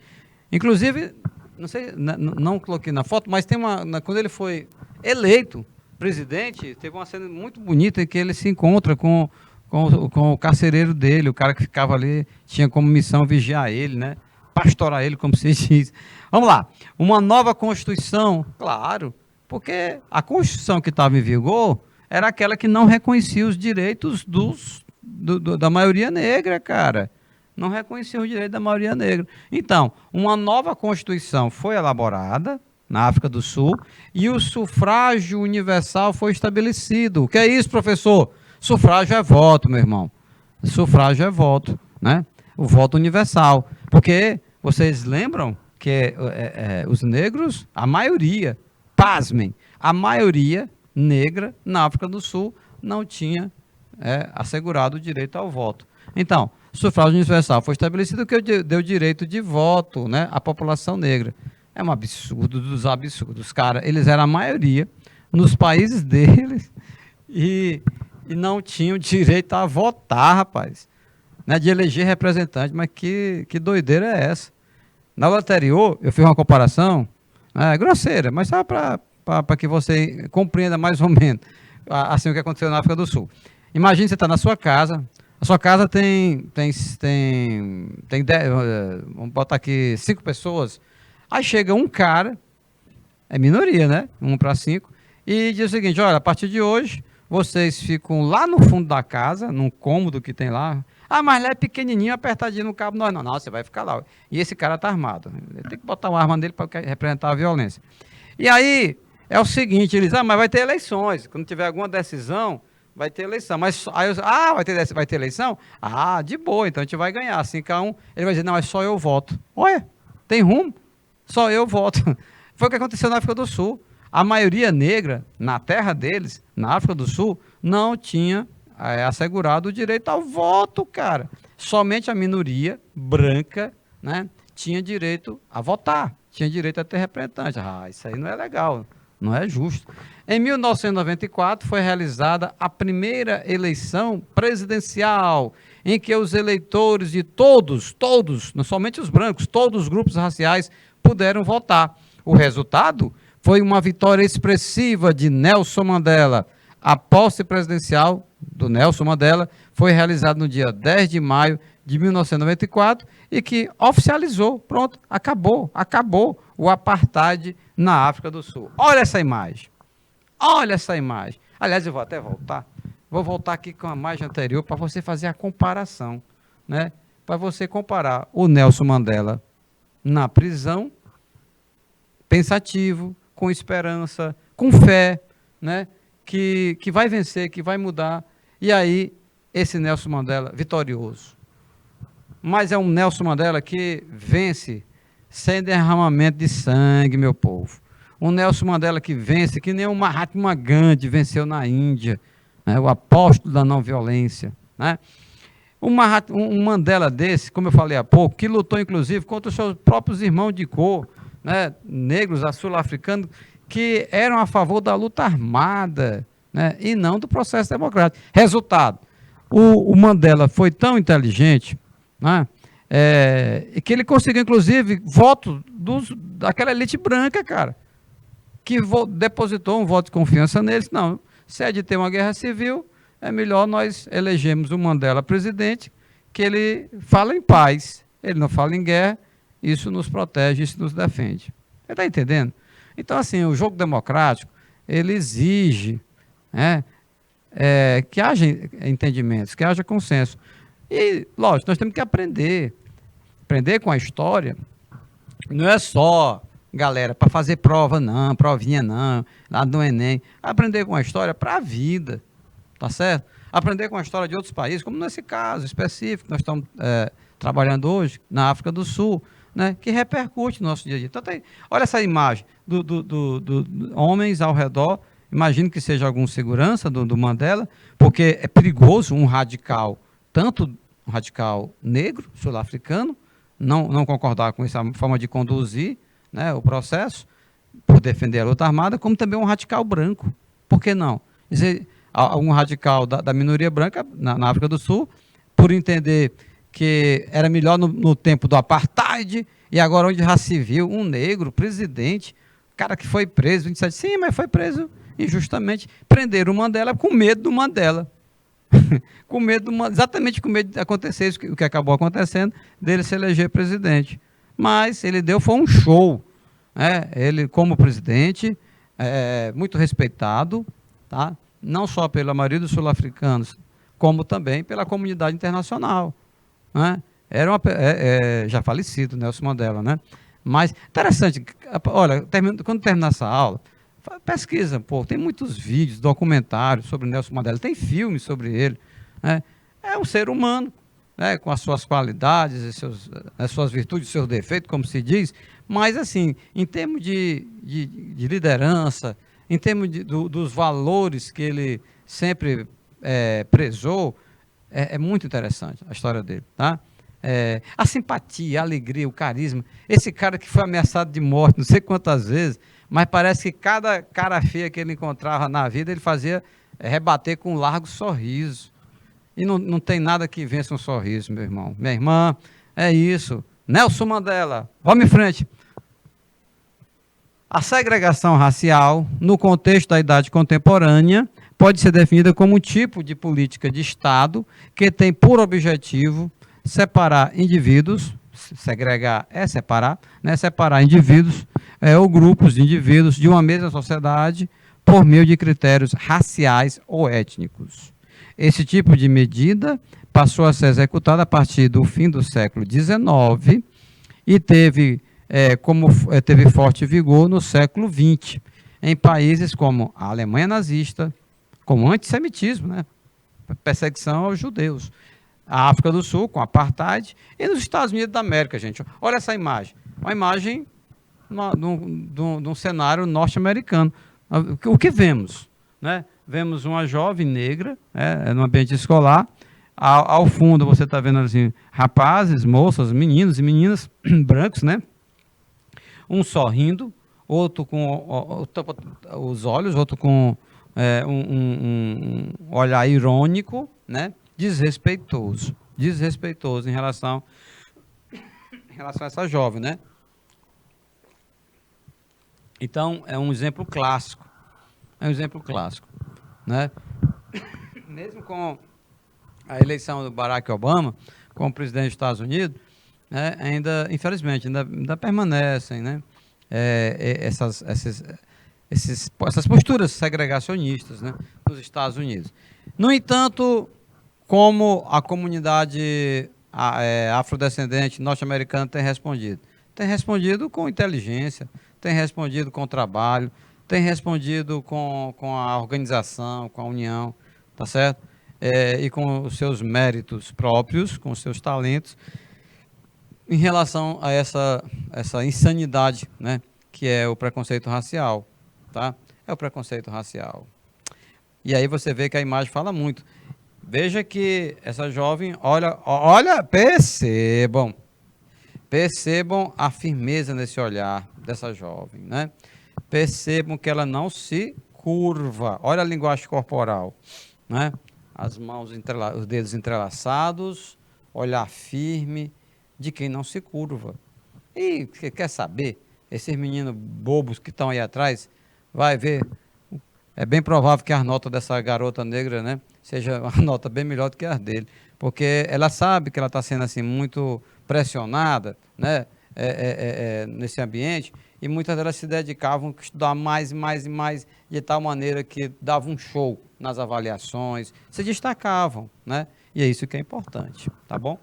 Inclusive, não sei, não coloquei na foto, mas tem quando ele foi eleito presidente, teve uma cena muito bonita em que ele se encontra com o carcereiro dele, o cara que ficava ali, tinha como missão vigiar ele, né? Pastorar ele, como se diz. Vamos lá, uma nova Constituição, claro, porque a Constituição que estava em vigor era aquela que não reconhecia os direitos da maioria negra, cara. Não reconhecia os direitos da maioria negra. Então, uma nova Constituição foi elaborada na África do Sul e o sufrágio universal foi estabelecido. O que é isso, professor? Sufrágio é voto, meu irmão. Sufrágio é voto, né? O voto universal. Porque vocês lembram que os negros, a maioria, pasmem, a maioria negra na África do Sul não tinha assegurado o direito ao voto. Então, o sufrágio universal foi estabelecido que deu direito de voto, né, à população negra. É um absurdo dos absurdos. Cara, eles eram a maioria nos países deles e não tinham direito a votar, rapaz. Né, de eleger representante, mas que doideira é essa? Na aula anterior, eu fiz uma comparação, grosseira, mas só para que você compreenda mais ou menos assim, o que aconteceu na África do Sul. Imagine você está na sua casa, a sua casa tem 10, vamos botar aqui 5 pessoas, aí chega um cara, é minoria, né? 1 para 5, e diz o seguinte, olha, a partir de hoje, vocês ficam lá no fundo da casa, num cômodo que tem lá. Mas lá é pequenininho, apertadinho no cabo. Não, você vai ficar lá. E esse cara está armado. Ele tem que botar uma arma nele para representar a violência. E aí, é o seguinte, eles mas vai ter eleições. Quando tiver alguma decisão, vai ter eleição. Mas aí vai ter eleição? De boa, então a gente vai ganhar. Assim, cada um, ele vai dizer, não, é só eu voto. Olha, tem rumo? Só eu voto. Foi o que aconteceu na África do Sul. A maioria negra, na terra deles, na África do Sul, não tinha assegurado o direito ao voto, cara. Somente a minoria branca, né, tinha direito a votar, tinha direito a ter representante. Isso aí não é legal, não é justo. Em 1994 foi realizada a primeira eleição presidencial, em que os eleitores de todos, não somente os brancos, todos os grupos raciais puderam votar. O resultado foi uma vitória expressiva de Nelson Mandela. A posse presidencial do Nelson Mandela foi realizada no dia 10 de maio de 1994 e que oficializou, pronto, acabou o apartheid na África do Sul. Olha essa imagem. Aliás, eu vou até voltar. Vou voltar aqui com a imagem anterior para você fazer a comparação, né? Para você comparar o Nelson Mandela na prisão, pensativo, com esperança, com fé, né? Que vai vencer, que vai mudar. E aí, esse Nelson Mandela vitorioso. mas é um Nelson Mandela que vence sem derramamento de sangue, meu povo. Um Nelson Mandela que vence, que nem o Mahatma Gandhi venceu na Índia, né? O apóstolo da não violência, né? Um Mandela desse, como eu falei há pouco, que lutou inclusive contra os seus próprios irmãos de cor, né, negros, sul-africanos, que eram a favor da luta armada, né, e não do processo democrático. Resultado, o Mandela foi tão inteligente, né, que ele conseguiu inclusive voto daquela elite branca, cara, que depositou um voto de confiança neles. Não, se é de ter uma guerra civil, é melhor nós elegermos o Mandela presidente, que ele fala em paz, ele não fala em guerra, isso nos protege, isso nos defende. Você está entendendo? Então, assim, o jogo democrático, ele exige, né, que haja entendimentos, que haja consenso. E, lógico, nós temos que aprender com a história, não é só, galera, para fazer prova não, provinha não, lá do Enem, aprender com a história para a vida, tá certo? Aprender com a história de outros países, como nesse caso específico que nós estamos trabalhando hoje, na África do Sul, né, que repercute no nosso dia a dia. Então, olha essa imagem do homens ao redor, imagino que seja algum segurança do Mandela, porque é perigoso um radical, tanto um radical negro, sul-africano, não concordar com essa forma de conduzir, né, o processo, por defender a luta armada, como também um radical branco. Por que não? Dizer, um radical da minoria branca na África do Sul, por entender que era melhor no tempo do apartheid, e agora onde já se viu um negro, presidente, cara que foi preso, 27, sim, mas foi preso injustamente, prenderam o Mandela com medo do Mandela. Com medo, exatamente com medo de acontecer isso, o que acabou acontecendo, dele se eleger presidente. Mas ele foi um show, né? Ele, como presidente, muito respeitado, tá? Não só pela maioria dos sul-africanos, como também pela comunidade internacional, né? Era já falecido, Nelson Mandela, né? Mas, interessante, olha, quando terminar essa aula, pesquisa, pô, tem muitos vídeos, documentários sobre Nelson Mandela, tem filmes sobre ele, né? É um ser humano, né, com as suas qualidades, as suas virtudes, seus defeitos, como se diz, mas, assim, em termos de liderança, em termos dos valores que ele sempre prezou, é muito interessante a história dele, tá? A simpatia, a alegria, o carisma, esse cara que foi ameaçado de morte não sei quantas vezes, mas parece que cada cara feia que ele encontrava na vida, ele fazia rebater com um largo sorriso. E não tem nada que vença um sorriso, meu irmão. Minha irmã, é isso. Nelson Mandela, vamos em frente. A segregação racial, no contexto da idade contemporânea, pode ser definida como um tipo de política de Estado que tem por objetivo separar indivíduos, segregar é separar, né? Separar indivíduos ou grupos de indivíduos de uma mesma sociedade por meio de critérios raciais ou étnicos. Esse tipo de medida passou a ser executada a partir do fim do século XIX e teve forte vigor no século XX, em países como a Alemanha nazista, como o antissemitismo, né? Perseguição aos judeus, a África do Sul, com apartheid, e nos Estados Unidos da América, gente. Olha essa imagem, uma imagem de um cenário norte-americano. O que vemos? Né? Vemos uma jovem negra, no ambiente escolar. Ao fundo você está vendo assim, rapazes, moças, meninos e meninas brancos, né? Um sorrindo, outro com os olhos, outro com um olhar irônico, né? Desrespeitoso em relação a essa jovem, né? Então, é um exemplo clássico. Né? Mesmo com a eleição do Barack Obama como presidente dos Estados Unidos, né, infelizmente, ainda permanecem, né, essas posturas segregacionistas, né, nos Estados Unidos. No entanto, como a comunidade afrodescendente norte-americana tem respondido? Tem respondido com inteligência, tem respondido com trabalho, tem respondido com a organização, com a união, tá certo? E com os seus méritos próprios, com os seus talentos. em relação a essa insanidade, né, que é o preconceito racial, tá? É o preconceito racial. E aí você vê que a imagem fala muito. Veja que essa jovem, olha, percebam a firmeza nesse olhar dessa jovem, né? Percebam que ela não se curva. Olha a linguagem corporal, né? As mãos, os dedos entrelaçados, olhar firme de quem não se curva. E você quer saber? Esses meninos bobos que estão aí atrás, vai ver. É bem provável que a nota dessa garota negra, né, seja uma nota bem melhor do que a dele, porque ela sabe que ela está sendo assim muito pressionada, né, nesse ambiente, e muitas delas se dedicavam a estudar mais e mais e mais, de tal maneira que davam um show nas avaliações, se destacavam, né, e é isso que é importante, tá bom?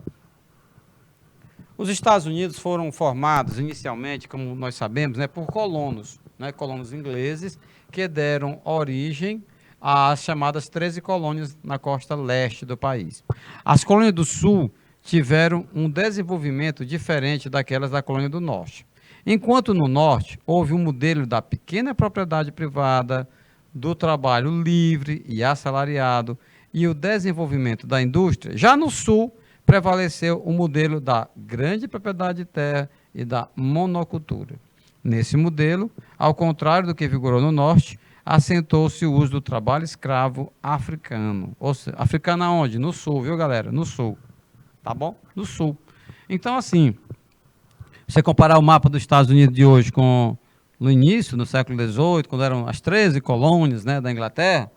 Os Estados Unidos foram formados inicialmente, como nós sabemos, né, por colonos, né, colonos ingleses, que deram origem às chamadas 13 colônias na costa leste do país. As colônias do sul tiveram um desenvolvimento diferente daquelas da colônia do norte. Enquanto no norte houve um modelo da pequena propriedade privada, do trabalho livre e assalariado e o desenvolvimento da indústria, já no sul prevaleceu o modelo da grande propriedade de terra e da monocultura. Nesse modelo, ao contrário do que vigorou no norte, assentou-se o uso do trabalho escravo africano. Ou seja, africano aonde? No sul, viu, galera? No sul. Tá bom? No sul. Então, assim, você comparar o mapa dos Estados Unidos de hoje com no início, no século XVIII, quando eram as 13 colônias, né, da Inglaterra,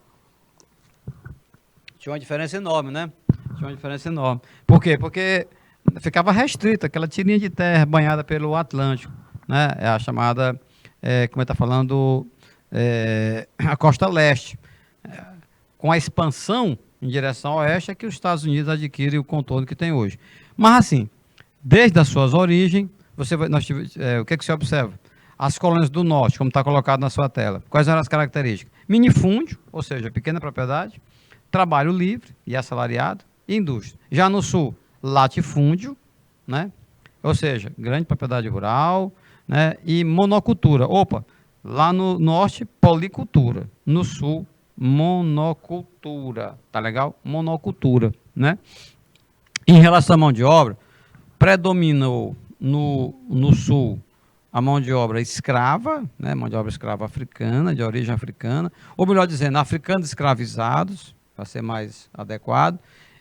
tinha uma diferença enorme, né? Tinha uma diferença enorme. Por quê? Porque ficava restrita aquela tirinha de terra banhada pelo Atlântico, né? É a chamada, como está falando, a costa leste. Com a expansão em direção ao oeste é que os Estados Unidos adquirem o contorno que tem hoje. Mas assim, desde as suas origens, o que se observa? As colônias do norte, como está colocado na sua tela. Quais eram as características? Minifúndio, ou seja, pequena propriedade, trabalho livre e assalariado, e indústria. Já no sul, latifúndio, né? Ou seja, grande propriedade rural, né? E monocultura. Opa, lá no norte, policultura. No sul, monocultura. Tá legal? Monocultura, né? Em relação à mão de obra, predominou no sul a mão de obra escrava, né? Mão de obra escrava africana, de origem africana, ou melhor dizendo, africanos escravizados, para ser mais adequado.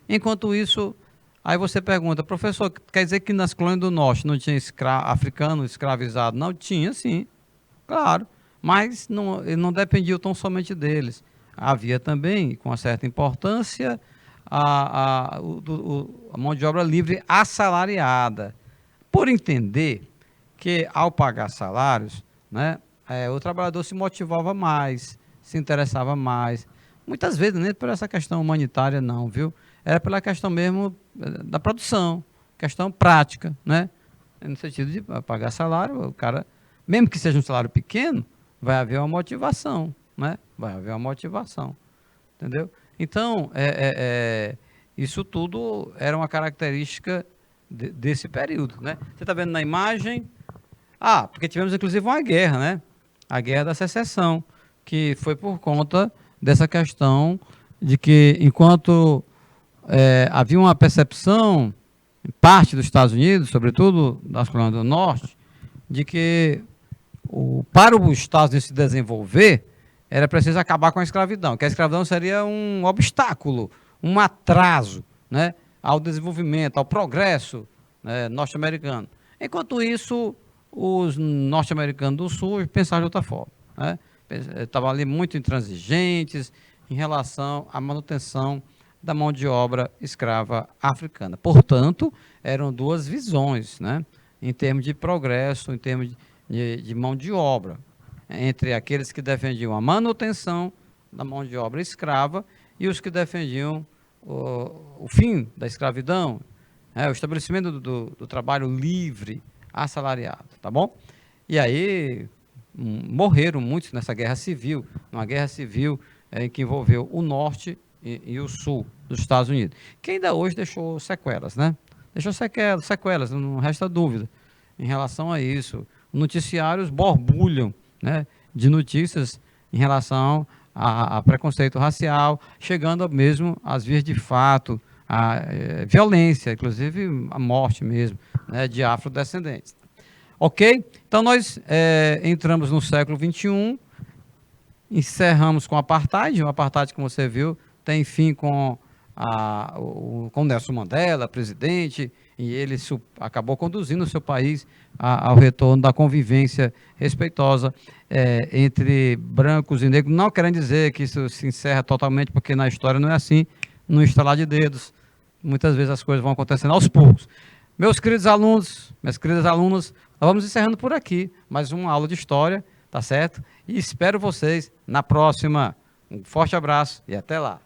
Enquanto isso, aí você pergunta, professor, quer dizer que nas colônias do norte não tinha africano escravizado? Não, tinha sim, claro, mas não dependia tão somente deles. Havia também, com uma certa importância, a mão de obra livre assalariada, por entender que ao pagar salários, né, o trabalhador se motivava mais, se interessava mais. Muitas vezes nem por essa questão humanitária não, viu? Era pela questão mesmo da produção, questão prática, né? No sentido de pagar salário, o cara, mesmo que seja um salário pequeno, vai haver uma motivação, né? Vai haver uma motivação, entendeu? Então, isso tudo era uma característica desse período, né? Você está vendo na imagem? Porque tivemos inclusive uma guerra, né? A Guerra da Secessão, que foi por conta dessa questão de que, enquanto havia uma percepção, em parte dos Estados Unidos, sobretudo das colônias do Norte, de que para os Estados Unidos se desenvolver, era preciso acabar com a escravidão, que a escravidão seria um obstáculo, um atraso, né, ao desenvolvimento, ao progresso, né, norte-americano. Enquanto isso, os norte-americanos do Sul pensavam de outra forma, né? Estavam ali muito intransigentes em relação à manutenção da mão de obra escrava africana. Portanto, eram duas visões, né, em termos de progresso, em termos de mão de obra, entre aqueles que defendiam a manutenção da mão de obra escrava e os que defendiam o fim da escravidão, o estabelecimento do trabalho livre, assalariado, tá bom? E aí morreram muitos nessa guerra civil, uma guerra civil que envolveu o norte e o sul dos Estados Unidos, que ainda hoje deixou sequelas, né? deixou sequelas, não resta dúvida em relação a isso. Noticiários borbulham, né, de notícias em relação a preconceito racial, chegando mesmo às vias de fato, a violência, inclusive a morte mesmo, né, de afrodescendentes. Ok? Então nós entramos no século XXI, encerramos com o apartheid, como você viu, tem fim com com Nelson Mandela, presidente, e ele acabou conduzindo o seu país ao retorno da convivência respeitosa entre brancos e negros. Não querendo dizer que isso se encerra totalmente, porque na história não é assim, no estalar de dedos. Muitas vezes as coisas vão acontecendo aos poucos. Meus queridos alunos, minhas queridas alunas, nós vamos encerrando por aqui mais uma aula de história, tá certo? E espero vocês na próxima. Um forte abraço e até lá.